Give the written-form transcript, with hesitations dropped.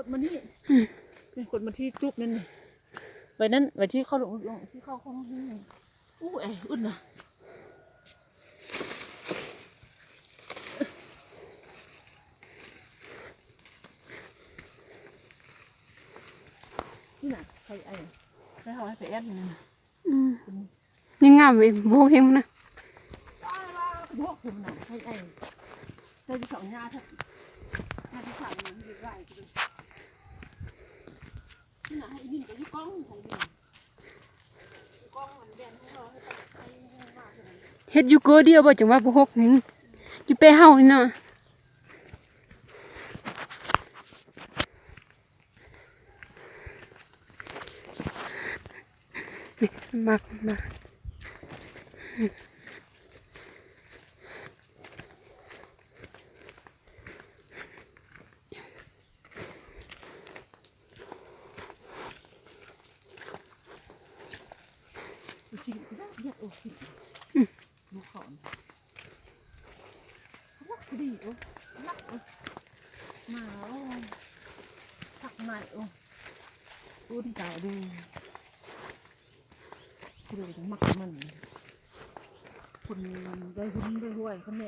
ดมานี่เป็นขดมาที่จุกนั่นนี่ไว้นั่นไว้ที่เข้าลงที่เข้าห้องนี่อู้ไอ้อึดนะนี่น่ะใครไอ้ใครเอาให้ไปแอดนี่นะยังงามเว้ยโบกเห็นนะพวกผมน่ะใครไอ้ใครที่สองญาติญาติที่สามมันอยู่ไรกันนี่น่ะให้ดินกับยี่ก้องใส่ดินก้องมันแบนให้เราให้ตัดให้มากเลยเฮ็ดอยู่โกเดียวบ่จังว่าบ่ฮกหนึงอยู่ไปเฮานี่เนาะนี่มากจริงๆอยากโอ้สิลูกขอนรักดีโอ้รักโอ้มาโอ้ผักใหม่โอ้อุ่นใจดูคือมักมันคนได้หุ้นได้ห้วยเขาเนี่ย